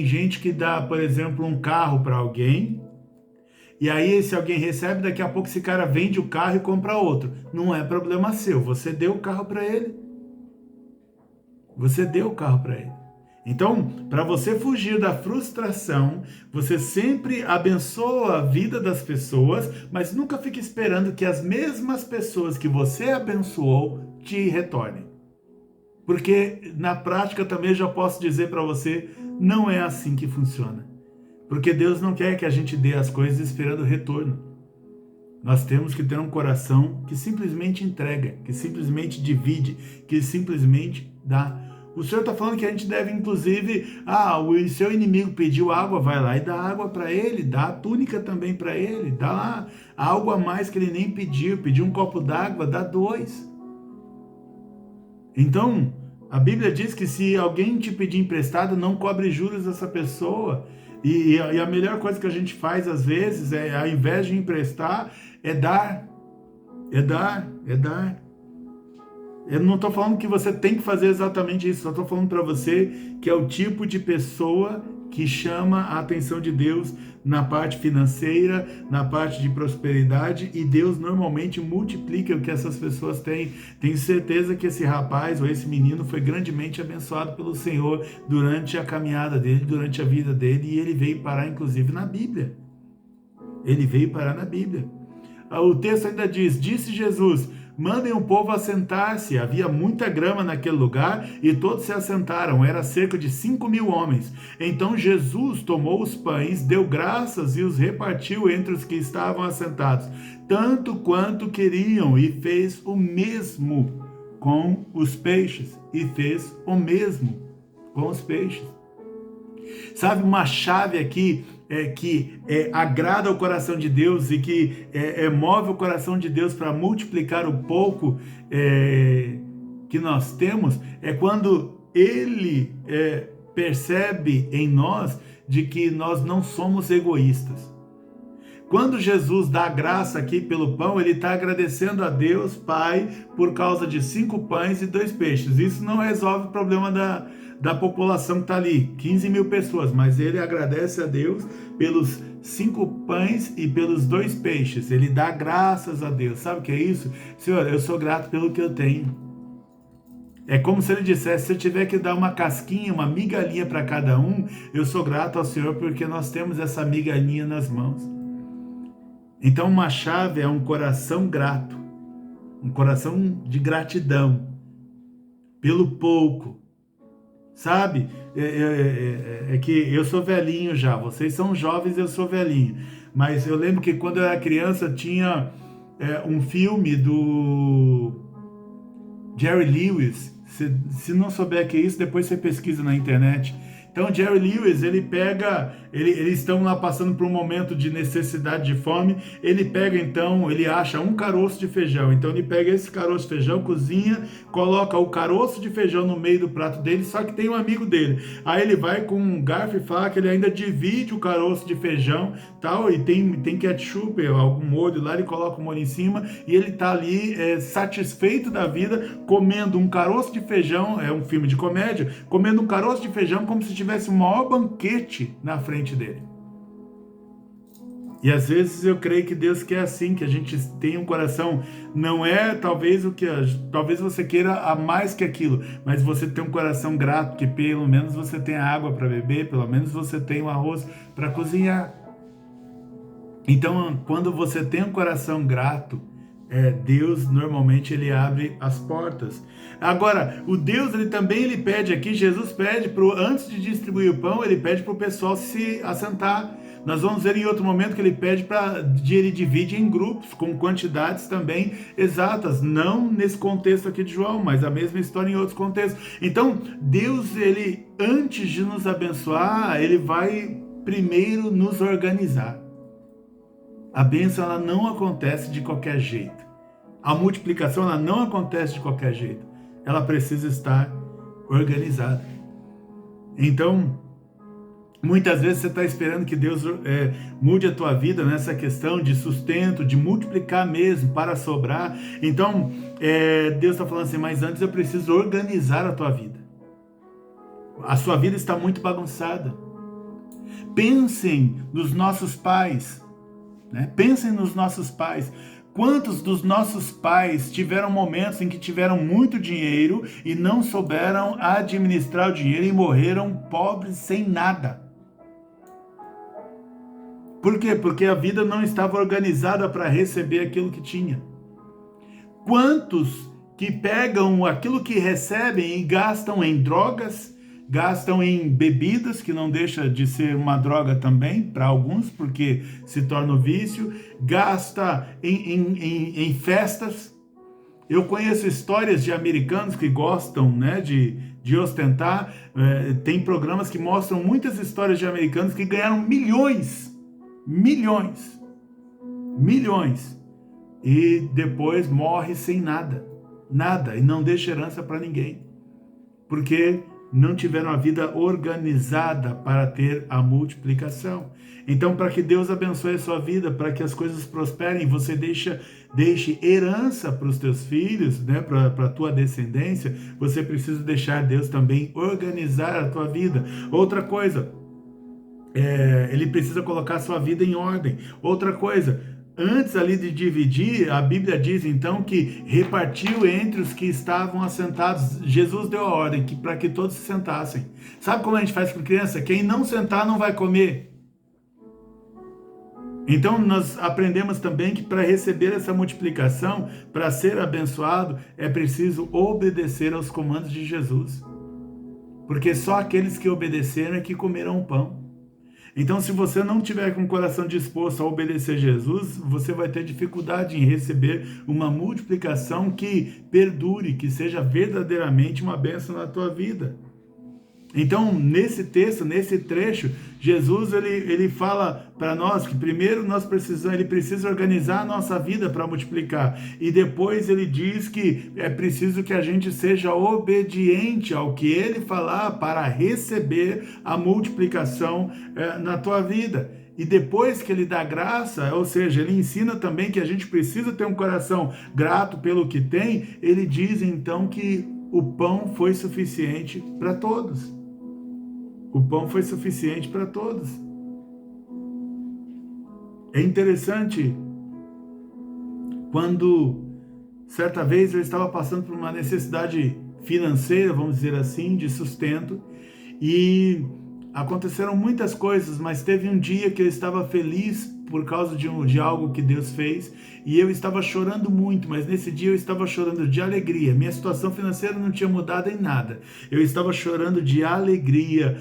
gente que dá, por exemplo, um carro para alguém, e aí esse alguém recebe, daqui a pouco esse cara vende o carro e compra outro. Não é problema seu, você deu o carro para ele. Você deu o carro para ele. Então, para você fugir da frustração, você sempre abençoa a vida das pessoas, mas nunca fique esperando que as mesmas pessoas que você abençoou te retornem. Porque na prática também já posso dizer para você, não é assim que funciona. Porque Deus não quer que a gente dê as coisas esperando retorno. Nós temos que ter um coração que simplesmente entrega, que simplesmente divide, que simplesmente dá. O Senhor está falando que a gente deve, inclusive, o seu inimigo pediu água, vai lá e dá água para ele, dá a túnica também para ele, dá algo a mais que ele nem pediu um copo d'água, dá 2. Então, a Bíblia diz que se alguém te pedir emprestado, não cobre juros dessa pessoa. E a melhor coisa que a gente faz, às vezes, ao invés de emprestar, é dar. É dar. Eu não estou falando que você tem que fazer exatamente isso, só estou falando para você que é o tipo de pessoa que chama a atenção de Deus na parte financeira, na parte de prosperidade, e Deus normalmente multiplica o que essas pessoas têm. Tenho certeza que esse rapaz ou esse menino foi grandemente abençoado pelo Senhor durante a caminhada dele, durante a vida dele, e ele veio parar inclusive na Bíblia. Ele veio parar na Bíblia. O texto ainda diz, disse Jesus, mandem o povo assentar-se. Havia muita grama naquele lugar e todos se assentaram. Era cerca de 5.000 homens. Então Jesus tomou os pães, deu graças e os repartiu entre os que estavam assentados, tanto quanto queriam, e fez o mesmo com os peixes. Sabe, uma chave aqui que agrada o coração de Deus e que move o coração de Deus para multiplicar o pouco que nós temos, é quando Ele percebe em nós de que nós não somos egoístas. Quando Jesus dá graça aqui pelo pão, ele está agradecendo a Deus, Pai, por causa de 5 pães e 2 peixes. Isso não resolve o problema da população que está ali, 15.000 pessoas, mas ele agradece a Deus pelos 5 pães e pelos 2 peixes. Ele dá graças a Deus. Sabe o que é isso? Senhor, eu sou grato pelo que eu tenho. É como se ele dissesse, se eu tiver que dar uma casquinha, uma migalhinha para cada um, eu sou grato ao Senhor porque nós temos essa migalhinha nas mãos. Então uma chave é um coração grato, um coração de pelo pouco, sabe? É que eu sou velhinho já, vocês são jovens, eu sou velhinho, mas eu lembro que quando eu era criança tinha um filme do Jerry Lewis, se não souber que é isso, depois você pesquisa na internet. Então Jerry Lewis, eles estão lá passando por um momento de necessidade de fome, ele acha um caroço de feijão, então ele pega esse caroço de feijão, cozinha, coloca o caroço de feijão no meio do prato dele, só que tem um amigo dele, aí ele vai com um garfo e faca, ele ainda divide o caroço de feijão, tal, e tem ketchup, algum molho lá, ele coloca o molho em cima, e ele tá ali satisfeito da vida, comendo um caroço de feijão, é um filme de comédia, comendo um caroço de feijão como se tivesse o maior banquete na frente dele. E às vezes eu creio que Deus quer assim, que a gente tenha um coração, não é talvez talvez você queira a mais que aquilo, mas você tem um coração grato, que pelo menos você tem água para beber, pelo menos você tem um arroz para cozinhar. Então, quando você tem um coração grato, Deus normalmente ele abre as portas. Agora, o Deus ele pede aqui, Jesus pede, antes de distribuir o pão, ele pede para o pessoal se assentar. Nós vamos ver em outro momento que ele pede ele divide em grupos, com quantidades também exatas, não nesse contexto aqui de João, mas a mesma história em outros contextos. Então, Deus, ele, antes de nos abençoar, ele vai primeiro nos organizar. A bênção, ela não acontece de qualquer jeito. A multiplicação, ela não acontece de qualquer jeito. Ela precisa estar organizada. Então, muitas vezes você está esperando que Deus mude a tua vida nessa questão de sustento, de multiplicar mesmo, para sobrar. Então, Deus está falando assim, mas antes eu preciso organizar a tua vida. A sua vida está muito bagunçada. Pensem nos nossos pais. Pensem nos nossos pais. Quantos dos nossos pais tiveram momentos em que tiveram muito dinheiro e não souberam administrar o dinheiro e morreram pobres sem nada? Por quê? Porque a vida não estava organizada para receber aquilo que tinha. Quantos que pegam aquilo que recebem e gastam em drogas, gastam em bebidas, que não deixa de ser uma droga também para alguns, porque se torna um vício, gasta em festas. Eu conheço histórias de americanos que gostam, de ostentar. Tem programas que mostram muitas histórias de americanos que ganharam milhões, e depois morre sem nada, e não deixa herança para ninguém, porque não tiveram a vida organizada para ter a multiplicação. Então, para que Deus abençoe a sua vida, para que as coisas prosperem, você deixe herança para os teus filhos, para a tua descendência, você precisa deixar Deus também organizar a tua vida. Outra coisa, ele precisa colocar a sua vida em ordem. Outra coisa, antes ali de dividir, a Bíblia diz então que repartiu entre os que estavam assentados. Jesus deu a ordem para que todos se sentassem. Sabe como a gente faz com criança? Quem não sentar não vai comer. Então nós aprendemos também que para receber essa multiplicação, para ser abençoado, é preciso obedecer aos comandos de Jesus. Porque só aqueles que obedeceram é que comerão o pão. Então, se você não tiver com o coração disposto a obedecer Jesus, você vai ter dificuldade em receber uma multiplicação que perdure, que seja verdadeiramente uma bênção na tua vida. Então, nesse texto, nesse trecho, Jesus ele fala para nós que primeiro ele precisa organizar a nossa vida para multiplicar. E depois ele diz que é preciso que a gente seja obediente ao que ele falar para receber a multiplicação na tua vida. E depois que ele dá graça, ou seja, ele ensina também que a gente precisa ter um coração grato pelo que tem, ele diz então que o pão foi suficiente para todos. O pão foi suficiente para todos. É interessante, quando certa vez eu estava passando por uma necessidade financeira, vamos dizer assim, de sustento, e aconteceram muitas coisas, mas teve um dia que eu estava feliz por causa de algo que Deus fez, e eu estava chorando muito, mas nesse dia eu estava chorando de alegria. Minha situação financeira não tinha mudado em nada. Eu estava chorando de alegria,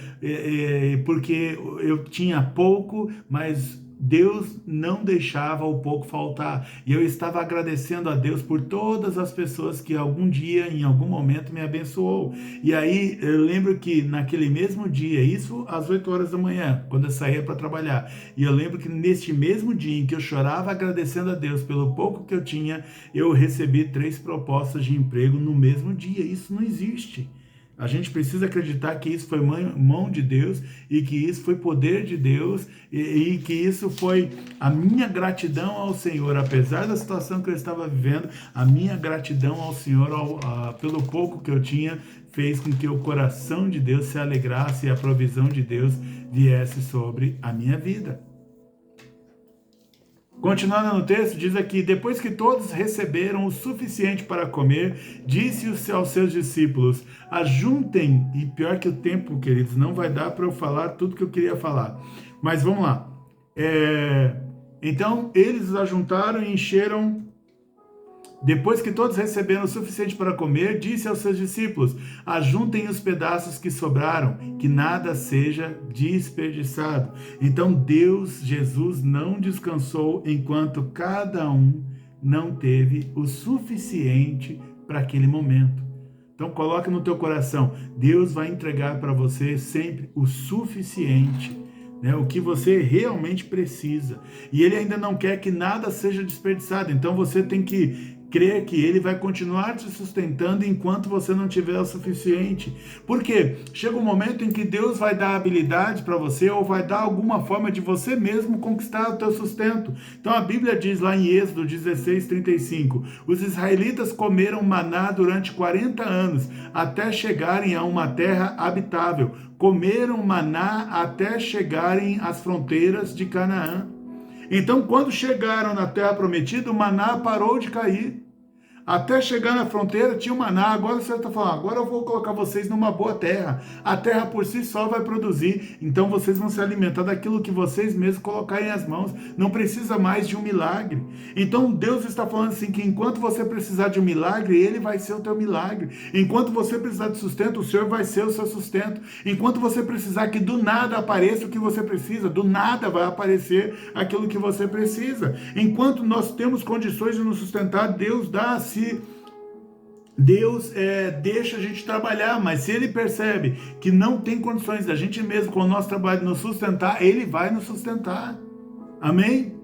porque eu tinha pouco, mas Deus não deixava o pouco faltar. E eu estava agradecendo a Deus por todas as pessoas que algum dia, em algum momento, me abençoou. E aí eu lembro que naquele mesmo dia, isso às 8 horas da manhã, quando eu saía para trabalhar, e eu lembro que neste mesmo dia em que eu chorava agradecendo a Deus pelo pouco que eu tinha, eu recebi 3 propostas de emprego no mesmo dia. Isso não existe. A gente precisa acreditar que isso foi mão de Deus e que isso foi poder de Deus e que isso foi a minha gratidão ao Senhor, apesar da situação que eu estava vivendo, a minha gratidão ao Senhor pelo pouco que eu tinha fez com que o coração de Deus se alegrasse e a provisão de Deus viesse sobre a minha vida. Continuando no texto, diz aqui: depois que todos receberam o suficiente para comer, disse aos seus discípulos: ajuntem, e pior que o tempo, queridos, não vai dar para eu falar tudo que eu queria falar, mas vamos lá. Então, eles ajuntaram e encheram Depois que todos receberam o suficiente para comer, disse aos seus discípulos: ajuntem os pedaços que sobraram, que nada seja desperdiçado. Então Jesus não descansou enquanto cada um não teve o suficiente para aquele momento. Então coloque no teu coração, Deus vai entregar para você sempre o suficiente, né, o que você realmente precisa. E Ele ainda não quer que nada seja desperdiçado. Então você tem que crer que Ele vai continuar te sustentando enquanto você não tiver o suficiente. Porque chega um momento em que Deus vai dar habilidade para você, ou vai dar alguma forma de você mesmo conquistar o teu sustento. Então a Bíblia diz lá em Êxodo 16:35, os israelitas comeram maná durante 40 anos, até chegarem a uma terra habitável. Comeram maná até chegarem às fronteiras de Canaã. Então, quando chegaram na terra prometida, o maná parou de cair. Até chegar na fronteira tinha o maná. Agora você está falando, agora eu vou colocar vocês numa boa terra. A terra por si só vai produzir. Então vocês vão se alimentar daquilo que vocês mesmos colocarem as mãos. Não precisa mais de um milagre. Então Deus está falando assim, que enquanto você precisar de um milagre, Ele vai ser o teu milagre. Enquanto você precisar de sustento, o Senhor vai ser o seu sustento. Enquanto você precisar que do nada apareça o que você precisa, do nada vai aparecer aquilo que você precisa. Enquanto nós temos condições de nos sustentar, Deus dá Deus deixa a gente trabalhar, mas se Ele percebe que não tem condições da gente mesmo, com o nosso trabalho, nos sustentar, Ele vai nos sustentar. Amém?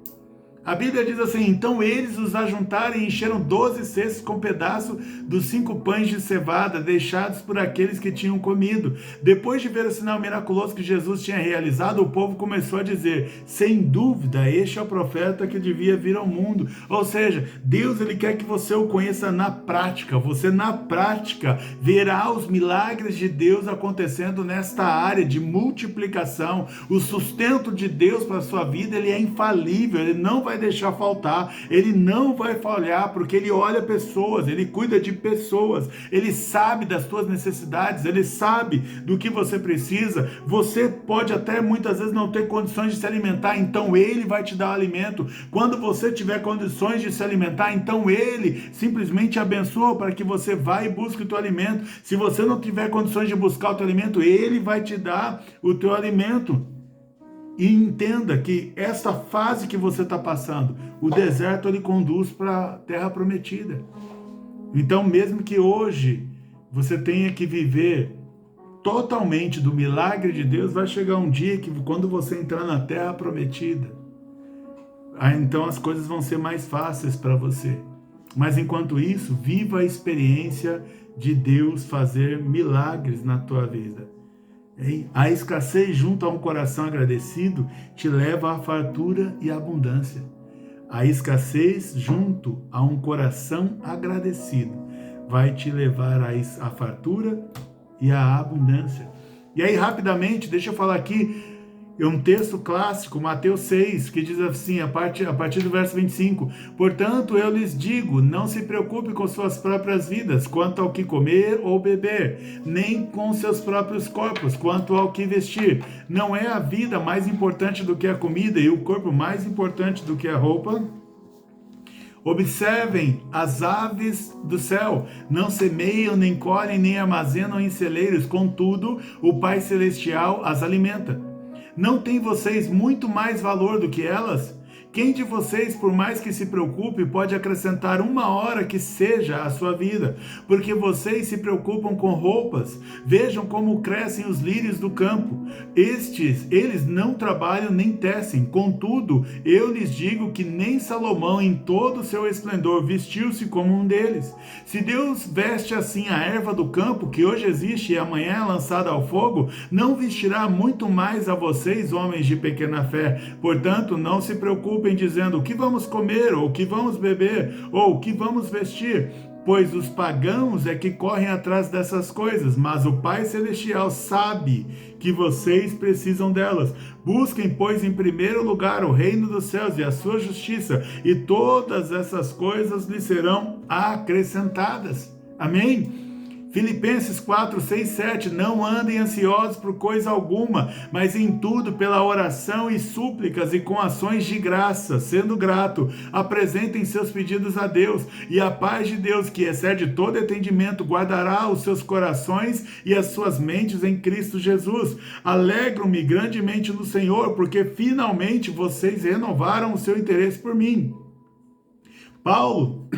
A Bíblia diz assim, então eles os ajuntaram e encheram 12 cestos com pedaço dos 5 pães de cevada deixados por aqueles que tinham comido. Depois de ver o sinal miraculoso que Jesus tinha realizado, o povo começou a dizer, sem dúvida, este é o profeta que devia vir ao mundo. Ou seja, Deus Ele quer que você o conheça na prática. Você na prática verá os milagres de Deus acontecendo nesta área de multiplicação. O sustento de Deus para a sua vida, Ele é infalível, Ele não vai deixar faltar, Ele não vai falhar, porque Ele olha pessoas, Ele cuida de pessoas, Ele sabe das tuas necessidades, Ele sabe do que você precisa. Você pode até muitas vezes não ter condições de se alimentar, então Ele vai te dar o alimento. Quando você tiver condições de se alimentar, então Ele simplesmente abençoa para que você vá e busque o teu alimento. Se você não tiver condições de buscar o teu alimento, Ele vai te dar o teu alimento. E entenda que essa fase que você está passando, o deserto ele conduz para a terra prometida. Então, mesmo que hoje você tenha que viver totalmente do milagre de Deus, vai chegar um dia que quando você entrar na terra prometida, então as coisas vão ser mais fáceis para você. Mas enquanto isso, viva a experiência de Deus fazer milagres na tua vida. A escassez junto a um coração agradecido te leva à fartura e à abundância. A escassez junto a um coração agradecido vai te levar à fartura e à abundância. E aí, rapidamente, deixa eu falar aqui, um texto clássico, Mateus 6, que diz assim, a partir do verso 25, portanto, eu lhes digo, não se preocupe com suas próprias vidas, quanto ao que comer ou beber, nem com seus próprios corpos, quanto ao que vestir. Não é a vida mais importante do que a comida e o corpo mais importante do que a roupa? Observem as aves do céu, não semeiam, nem colhem, nem armazenam em celeiros, contudo, o Pai Celestial as alimenta. Não tem vocês muito mais valor do que elas? Quem de vocês, por mais que se preocupe, pode acrescentar uma hora que seja à sua vida? Porque vocês se preocupam com roupas. Vejam como crescem os lírios do campo. Eles não trabalham nem tecem. Contudo, eu lhes digo que nem Salomão, em todo o seu esplendor, vestiu-se como um deles. Se Deus veste assim a erva do campo, que hoje existe e amanhã é lançada ao fogo, não vestirá muito mais a vocês, homens de pequena fé. Portanto, não se preocupem dizendo o que vamos comer, ou o que vamos beber, ou o que vamos vestir, pois os pagãos é que correm atrás dessas coisas, mas o Pai Celestial sabe que vocês precisam delas. Busquem, pois, em primeiro lugar o reino dos céus e a sua justiça, e todas essas coisas lhes serão acrescentadas. Amém? Filipenses 4, 6, 7, não andem ansiosos por coisa alguma, mas em tudo pela oração e súplicas e com ações de graça, sendo grato, apresentem seus pedidos a Deus, e a paz de Deus, que excede todo entendimento, guardará os seus corações e as suas mentes em Cristo Jesus. Alegro-me grandemente no Senhor, porque finalmente vocês renovaram o seu interesse por mim. Paulo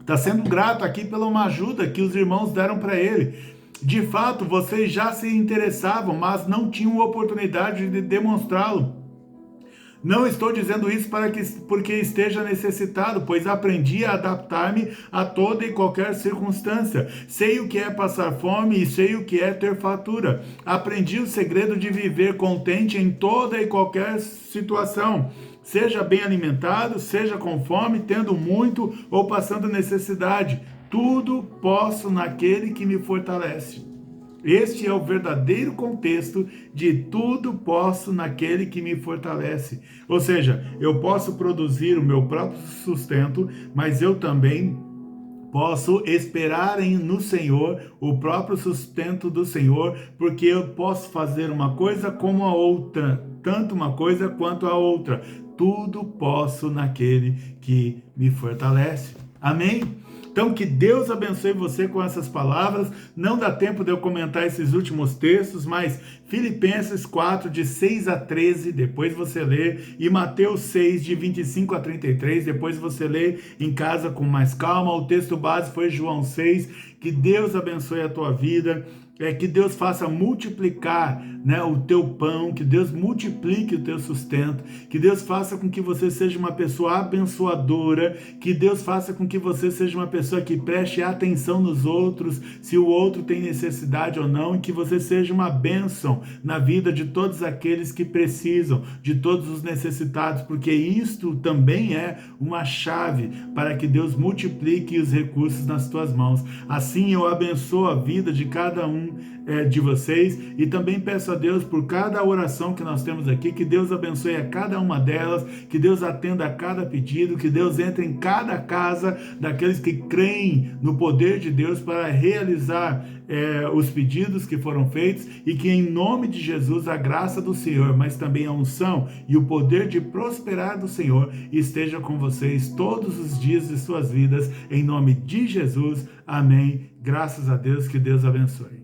está sendo grato aqui pela uma ajuda que os irmãos deram para ele. De fato, vocês já se interessavam, mas não tinham oportunidade de demonstrá-lo. Não estou dizendo isso porque esteja necessitado, pois aprendi a adaptar-me a toda e qualquer circunstância. Sei o que é passar fome e sei o que é ter fartura. Aprendi o segredo de viver contente em toda e qualquer situação. Seja bem alimentado, seja com fome, tendo muito ou passando necessidade. Tudo posso naquele que me fortalece. Este é o verdadeiro contexto de tudo posso naquele que me fortalece. Ou seja, eu posso produzir o meu próprio sustento, mas eu também posso esperar no Senhor, o próprio sustento do Senhor, porque eu posso fazer uma coisa como a outra, tanto uma coisa quanto a outra. Tudo posso naquele que me fortalece. Amém? Então, que Deus abençoe você com essas palavras. Não dá tempo de eu comentar esses últimos textos, mas Filipenses 4, de 6 a 13, depois você lê, e Mateus 6, de 25 a 33, depois você lê em casa com mais calma. O texto base foi João 6. Que Deus abençoe a tua vida. Que Deus faça multiplicar, né, o teu pão, que Deus multiplique o teu sustento, que Deus faça com que você seja uma pessoa abençoadora, que Deus faça com que você seja uma pessoa que preste atenção nos outros, se o outro tem necessidade ou não, e que você seja uma bênção na vida de todos aqueles que precisam, de todos os necessitados, porque isto também é uma chave para que Deus multiplique os recursos nas tuas mãos. Assim eu abençoo a vida de cada um de vocês, e também peço a Deus por cada oração que nós temos aqui, que Deus abençoe a cada uma delas, que Deus atenda a cada pedido, que Deus entre em cada casa daqueles que creem no poder de Deus para realizar os pedidos que foram feitos, e que em nome de Jesus a graça do Senhor, mas também a unção e o poder de prosperar do Senhor esteja com vocês todos os dias de suas vidas, em nome de Jesus. Amém. Graças a Deus, que Deus abençoe.